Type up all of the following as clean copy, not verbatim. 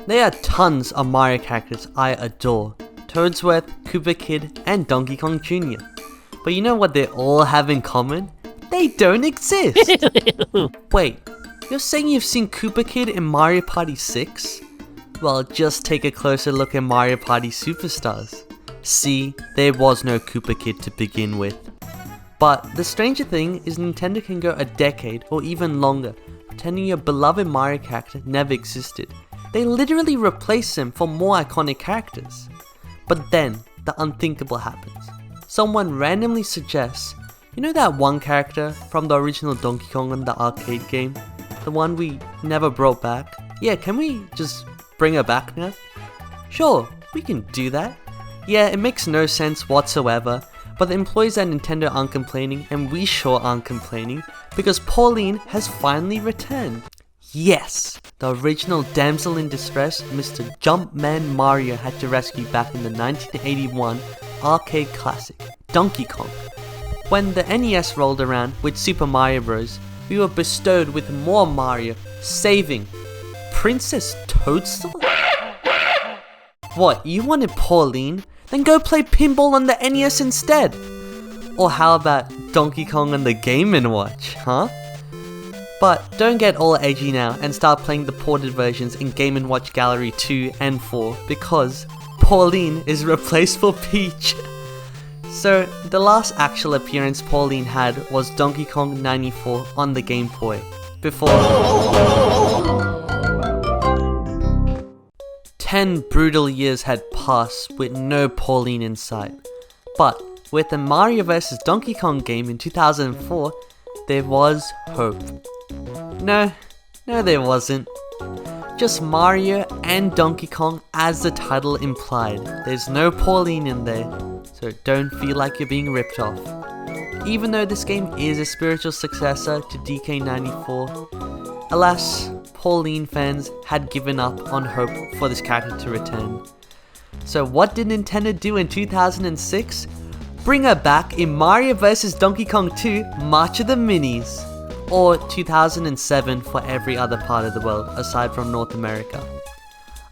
There are tons of Mario characters I adore. Toadsworth, Koopa Kid, and Donkey Kong Jr. But you know what they all have in common? They don't exist! Wait, you're saying you've seen Koopa Kid in Mario Party 6? Well, just take a closer look at Mario Party Superstars. See, there was no Koopa Kid to begin with. But the stranger thing is Nintendo can go a decade or even longer pretending your beloved Mario character never existed. They literally replace them for more iconic characters. But then, the unthinkable happens. Someone randomly suggests, you know that one character from the original Donkey Kong in the arcade game? The one we never brought back? Yeah, can we just bring her back now? Sure, we can do that. Yeah, it makes no sense whatsoever, but the employees at Nintendo aren't complaining, and we sure aren't complaining, because Pauline has finally returned. Yes, the original damsel in distress Mr. Jumpman Mario had to rescue back in the 1981 arcade classic, Donkey Kong. When the NES rolled around with Super Mario Bros., we were bestowed with more Mario, saving Princess Toadstool? What, you wanted Pauline? Then go play pinball on the NES instead! Or how about Donkey Kong on the Game & Watch, huh? But don't get all edgy now and start playing the ported versions in Game & Watch Gallery 2 and 4 because Pauline is replaced for Peach. So the last actual appearance Pauline had was Donkey Kong 94 on the Game Boy, before 10 brutal years had passed with no Pauline in sight. But with the Mario vs Donkey Kong game in 2004, there was hope. No there wasn't. Just Mario and Donkey Kong as the title implied. There's no Pauline in there, so don't feel like you're being ripped off. Even though this game is a spiritual successor to DK94, alas, Pauline fans had given up on hope for this character to return. So what did Nintendo do in 2006? Bring her back in Mario vs Donkey Kong 2 March of the Minis. Or 2007 for every other part of the world aside from North America.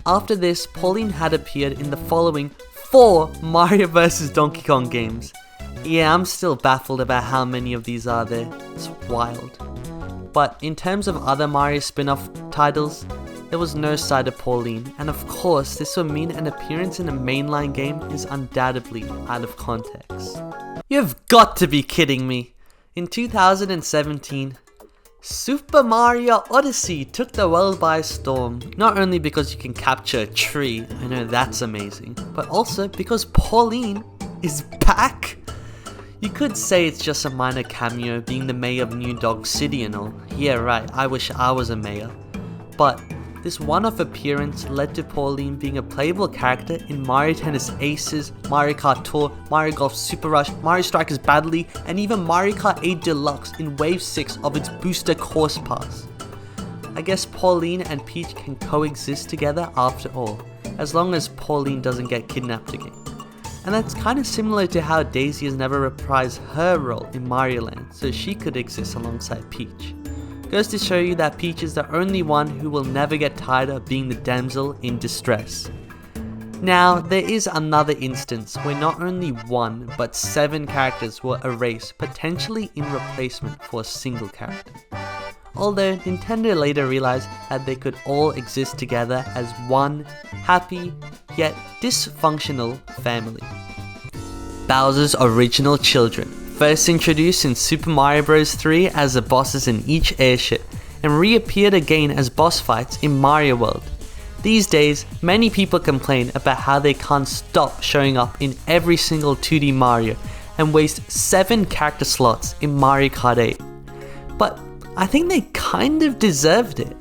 After this, Pauline had appeared in the following 4 Mario vs Donkey Kong games. Yeah, I'm still baffled about how many of these are there. It's wild. But in terms of other Mario spin-off titles, there was no sight of Pauline, and of course this would mean an appearance in a mainline game is undoubtedly out of context. You've got to be kidding me! In 2017, Super Mario Odyssey took the world by storm, not only because you can capture a tree, I know that's amazing, but also because Pauline is back! You could say it's just a minor cameo being the mayor of New Dog City and all. Yeah right, I wish I was a mayor. But this one-off appearance led to Pauline being a playable character in Mario Tennis Aces, Mario Kart Tour, Mario Golf Super Rush, Mario Strikers Battle League, and even Mario Kart 8 Deluxe in Wave 6 of its Booster Course Pass. I guess Pauline and Peach can coexist together after all, as long as Pauline doesn't get kidnapped again. And that's kind of similar to how Daisy has never reprised her role in Mario Land, so she could exist alongside Peach. Goes to show you that Peach is the only one who will never get tired of being the damsel in distress. Now, there is another instance where not only 1 but 7 characters were erased, potentially in replacement for a single character. Although Nintendo later realized that they could all exist together as one happy yet dysfunctional family. Bowser's original children, first introduced in Super Mario Bros. 3 as the bosses in each airship, and reappeared again as boss fights in Mario World. These days, many people complain about how they can't stop showing up in every single 2D Mario, and waste 7 character slots in Mario Kart 8. But I think they kind of deserved it.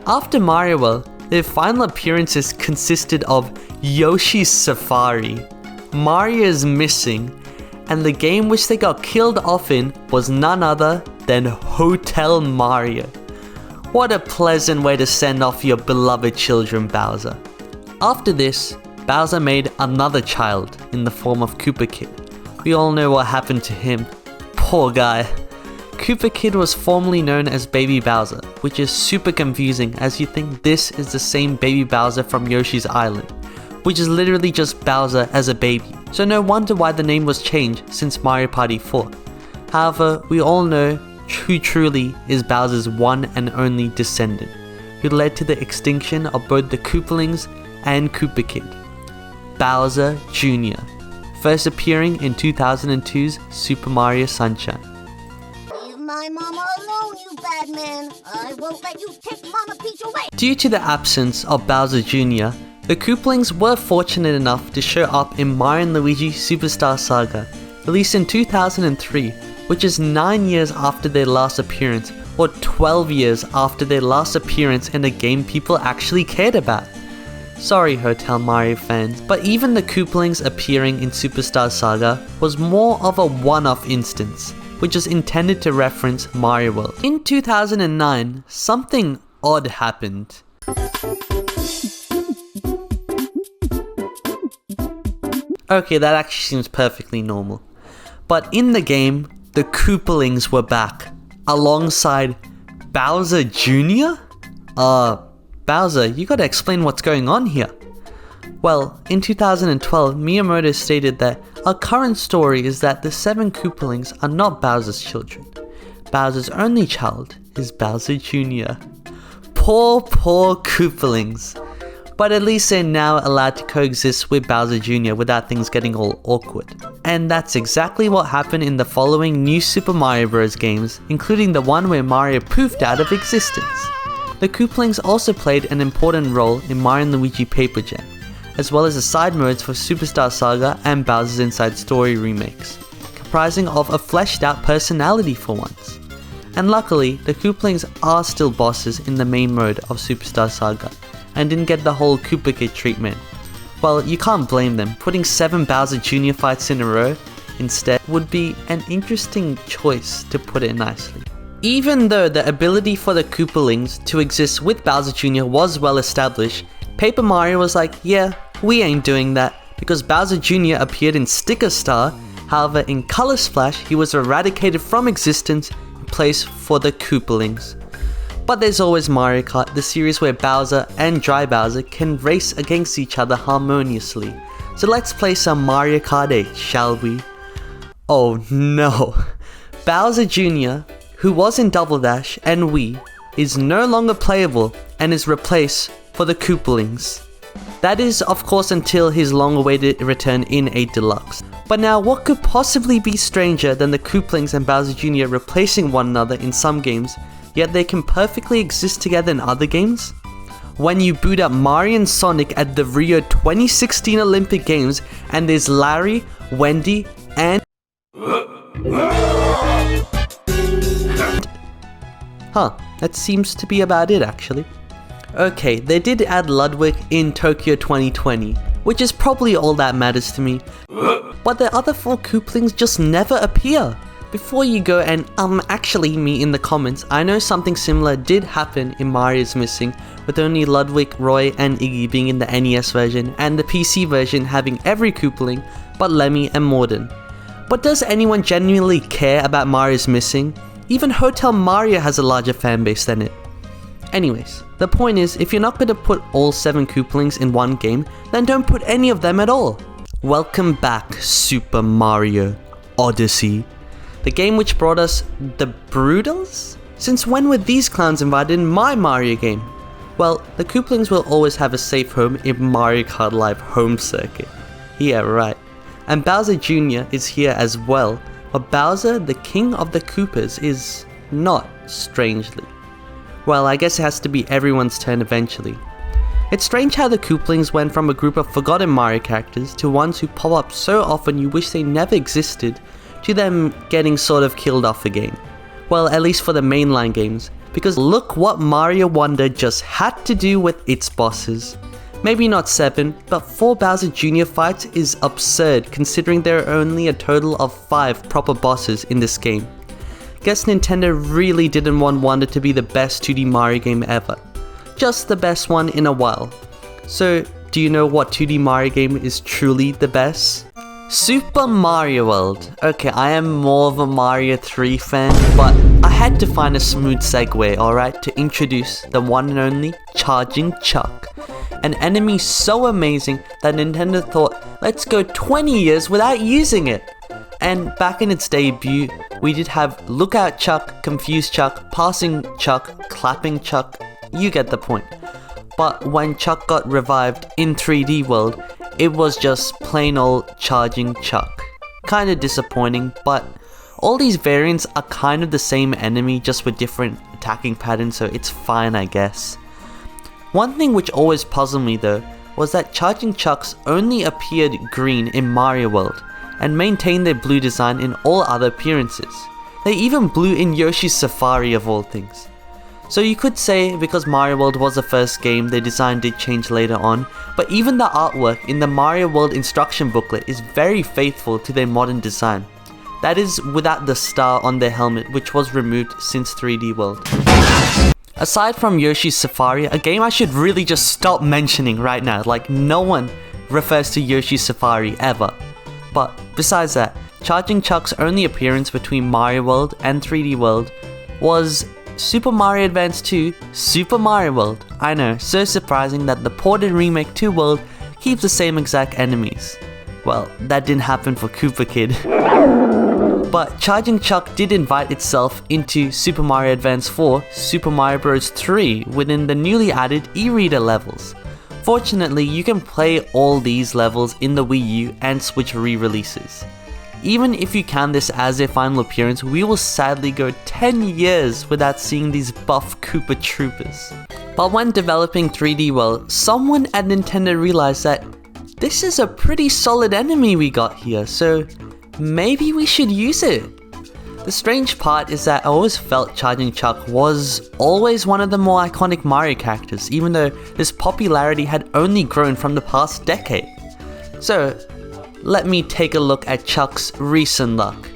After Mario World, their final appearances consisted of Yoshi's Safari, Mario's Missing, and the game which they got killed off in was none other than Hotel Mario. What a pleasant way to send off your beloved children, Bowser. After this, Bowser made another child in the form of Koopa Kid. We all know what happened to him. Poor guy. Koopa Kid was formerly known as Baby Bowser, which is super confusing as you think this is the same Baby Bowser from Yoshi's Island, which is literally just Bowser as a baby. So no wonder why the name was changed since Mario Party 4. However, we all know who truly is Bowser's one and only descendant, who led to the extinction of both the Koopalings and Koopa Kid. Bowser Jr., first appearing in 2002's Super Mario Sunshine. Leave my mama alone, you bad man. I won't let you take Mama Peach away. Due to the absence of Bowser Jr., the Koopalings were fortunate enough to show up in Mario & Luigi Superstar Saga, released in 2003, which is 9 years after their last appearance, or 12 years after their last appearance in a game people actually cared about. Sorry Hotel Mario fans, but even the Koopalings appearing in Superstar Saga was more of a one-off instance, which is intended to reference Mario World. In 2009, something odd happened. Okay, that actually seems perfectly normal. But in the game, the Koopalings were back, alongside Bowser Jr.? Bowser, you gotta explain what's going on here. Well, in 2012, Miyamoto stated that our current story is that the 7 Koopalings are not Bowser's children. Bowser's only child is Bowser Jr. Poor Koopalings. But at least they're now allowed to coexist with Bowser Jr. without things getting all awkward. And that's exactly what happened in the following new Super Mario Bros. Games, including the one where Mario poofed out of existence. The Koopalings also played an important role in Mario & Luigi Paper Jam, as well as the side modes for Superstar Saga and Bowser's Inside Story remakes, comprising of a fleshed out personality for once. And luckily, the Koopalings are still bosses in the main mode of Superstar Saga, and didn't get the whole Koopa Kid treatment. Well, you can't blame them. Putting 7 Bowser Jr. fights in a row instead would be an interesting choice, to put it nicely. Even though the ability for the Koopalings to exist with Bowser Jr. was well established, Paper Mario was like, yeah, we ain't doing that, because Bowser Jr. appeared in Sticker Star. However, in Color Splash, he was eradicated from existence in place for the Koopalings. But there's always Mario Kart, the series where Bowser and Dry Bowser can race against each other harmoniously. So let's play some Mario Kart 8, shall we? Oh no. Bowser Jr., who was in Double Dash and Wii, is no longer playable and is replaced for the Koopalings. That is, of course, until his long-awaited return in 8 Deluxe. But now, what could possibly be stranger than the Koopalings and Bowser Jr. replacing one another in some games, yet they can perfectly exist together in other games? When you boot up Mario and Sonic at the Rio 2016 Olympic Games, and there's Larry, Wendy, and... that seems to be about it actually. Okay, they did add Ludwig in Tokyo 2020, which is probably all that matters to me. But the other 4 Koopalings just never appear. Before you go and actually me in the comments, I know something similar did happen in Mario's Missing, with only Ludwig, Roy, and Iggy being in the NES version, and the PC version having every Koopaling but Lemmy and Morden. But does anyone genuinely care about Mario's Missing? Even Hotel Mario has a larger fanbase than it. Anyways, the point is, if you're not going to put all 7 Koopalings in one game, then don't put any of them at all. Welcome back, Super Mario Odyssey. The game which brought us the Broodals? Since when were these clowns invited in my Mario game? Well, the Koopalings will always have a safe home in Mario Kart Live Home Circuit. Yeah, right. And Bowser Jr. is here as well, but Bowser, the king of the Koopas, is not, strangely. Well, I guess it has to be everyone's turn eventually. It's strange how the Koopalings went from a group of forgotten Mario characters to ones who pop up so often you wish they never existed, to them getting sort of killed off again. Well, at least for the mainline games, because look what Mario Wonder just had to do with its bosses. Maybe not 7, but 4 Bowser Jr. fights is absurd considering there are only a total of 5 proper bosses in this game. Guess Nintendo really didn't want Wonder to be the best 2D Mario game ever. Just the best one in a while. So, do you know what 2D Mario game is truly the best? Super Mario World. Okay, I am more of a Mario 3 fan, but had to find a smooth segue, alright, to introduce the one and only Chargin Chuck. An enemy so amazing that Nintendo thought, let's go 20 years without using it. And back in its debut, we did have Lookout Chuck, Confused Chuck, Passing Chuck, Clapping Chuck, you get the point. But when Chuck got revived in 3D World, it was just plain old Chargin Chuck. Kinda disappointing, but all these variants are kind of the same enemy, just with different attacking patterns, so it's fine, I guess. One thing which always puzzled me though, was that Chargin Chucks only appeared green in Mario World, and maintained their blue design in all other appearances. They even blew in Yoshi's Safari of all things. So you could say because Mario World was the first game, their design did change later on, but even the artwork in the Mario World instruction booklet is very faithful to their modern design. That is without the star on their helmet, which was removed since 3D World. Aside from Yoshi's Safari, a game I should really just stop mentioning right now, like no one refers to Yoshi's Safari ever. But besides that, Chargin Chuck's only appearance between Mario World and 3D World was Super Mario Advance 2 Super Mario World. I know, so surprising that the ported remake 2 World keeps the same exact enemies. Well, that didn't happen for Koopa Kid. But Chargin Chuck did invite itself into Super Mario Advance 4 Super Mario Bros. 3 within the newly added e-reader levels. Fortunately, you can play all these levels in the Wii U and Switch re-releases. Even if you count this as their final appearance, we will sadly go 10 years without seeing these buff Koopa Troopers. But when developing 3D World, someone at Nintendo realized that this is a pretty solid enemy we got here, so maybe we should use it. The strange part is that I always felt Chargin Chuck was always one of the more iconic Mario characters, even though his popularity had only grown from the past decade. So, let me take a look at Chuck's recent luck.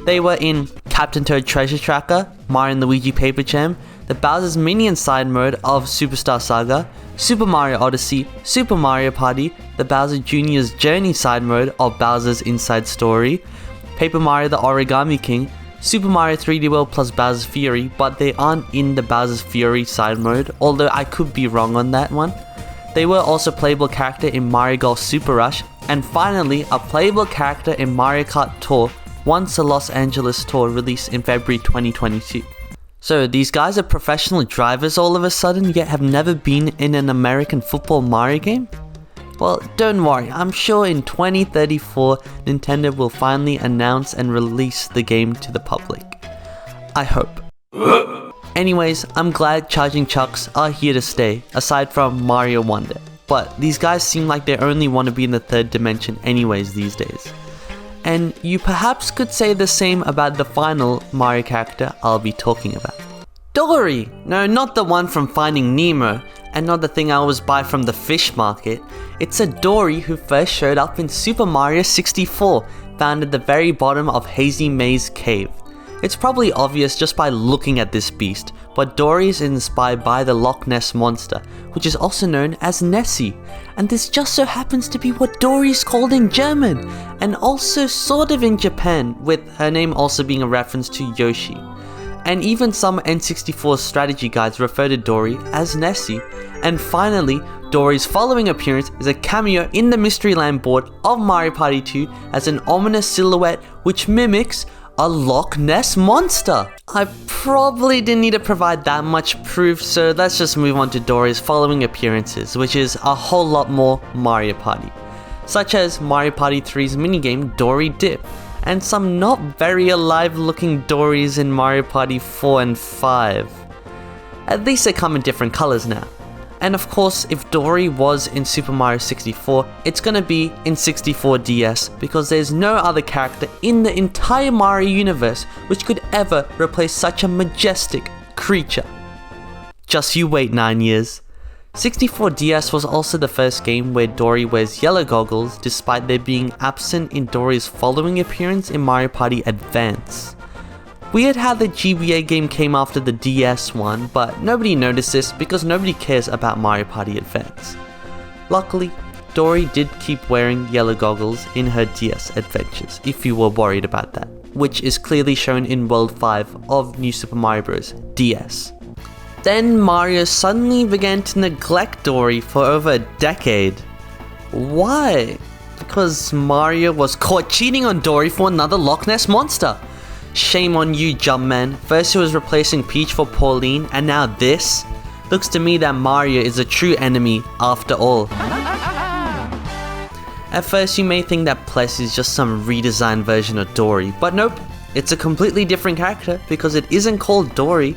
They were in Captain Toad Treasure Tracker, Mario & Luigi Paper Jam, the Bowser's Minion side mode of Superstar Saga, Super Mario Odyssey, Super Mario Party, the Bowser Jr.'s Journey side mode of Bowser's Inside Story, Paper Mario the Origami King, Super Mario 3D World plus Bowser's Fury, but they aren't in the Bowser's Fury side mode, although I could be wrong on that one. They were also a playable character in Mario Golf Super Rush, and finally a playable character in Mario Kart Tour, Once a Los Angeles Tour, released in February 2022. So these guys are professional drivers all of a sudden, yet have never been in an American football Mario game? Well, don't worry, I'm sure in 2034, Nintendo will finally announce and release the game to the public. I hope. Anyways, I'm glad Chargin Chucks are here to stay, aside from Mario Wonder. But these guys seem like they only want to be in the third dimension anyways these days. And you perhaps could say the same about the final Mario character I'll be talking about. Dorrie! No, not the one from Finding Nemo, and not the thing I always buy from the fish market. It's a Dorrie who first showed up in Super Mario 64, found at the very bottom of Hazy Maze Cave. It's probably obvious just by looking at this beast, but Dorrie is inspired by the Loch Ness Monster, which is also known as Nessie, and this just so happens to be what Dorrie is called in German, and also sort of in Japan, with her name also being a reference to Yoshi. And even some N64 strategy guides refer to Dorrie as Nessie. And finally, Dorrie's following appearance is a cameo in the Mystery Land board of Mario Party 2 as an ominous silhouette which mimics a Loch Ness Monster. I probably didn't need to provide that much proof, so let's just move on to Dorrie's following appearances, which is a whole lot more Mario Party, such as Mario Party 3's minigame Dorrie Dip, and some not very alive looking Dorries in Mario Party 4 and 5. At least they come in different colors now. And of course, if Dorrie was in Super Mario 64, it's gonna be in 64 DS, because there's no other character in the entire Mario universe which could ever replace such a majestic creature. Just you wait 9 years. 64 DS was also the first game where Dorrie wears yellow goggles, despite their being absent in Dorrie's following appearance in Mario Party Advance. Weird how the GBA game came after the DS one, but nobody noticed this because nobody cares about Mario Party Advance. Luckily, Dorrie did keep wearing yellow goggles in her DS adventures, if you were worried about that. which is clearly shown in World 5 of New Super Mario Bros. DS. Then Mario suddenly began to neglect Dorrie for over a decade. Why? Because Mario was caught cheating on Dorrie for another Loch Ness monster. Shame on you, Jumpman. First he was replacing Peach for Pauline, and now this? Looks to me that Mario is a true enemy after all. At first you may think that Plessie is just some redesigned version of Dorrie, but nope, it's a completely different character because it isn't called Dorrie.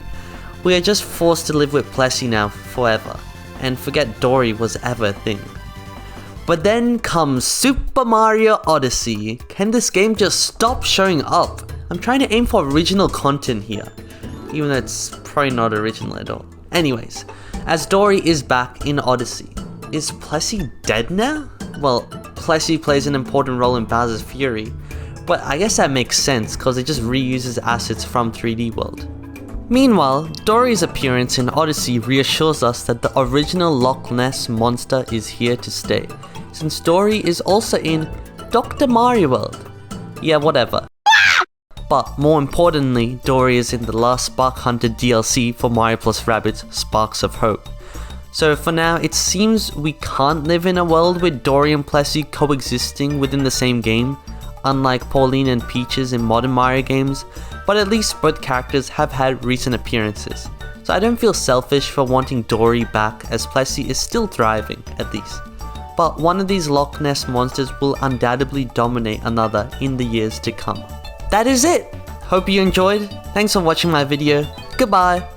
We are just forced to live with Plessie now forever, and forget Dorrie was ever a thing. But then comes Super Mario Odyssey. Can this game just stop showing up? I'm trying to aim for original content here, even though it's probably not original at all. Anyways, as Dorrie is back in Odyssey, is Plessie dead now? Well, Plessie plays an important role in Bowser's Fury, but I guess that makes sense because it just reuses assets from 3D World. Meanwhile, Dorrie's appearance in Odyssey reassures us that the original Loch Ness monster is here to stay, since Dorrie is also in Dr. Mario World. Yeah, whatever. But more importantly, Dorrie is in the last Spark Hunter DLC for Mario + Rabbids Sparks of Hope. So for now, it seems we can't live in a world with Dorrie and Plessie coexisting within the same game, unlike Pauline and Peaches in modern Mario games, but at least both characters have had recent appearances. So I don't feel selfish for wanting Dorrie back, as Plessie is still thriving, at least. But one of these Loch Ness monsters will undoubtedly dominate another in the years to come. That is it! Hope you enjoyed. Thanks for watching my video. Goodbye!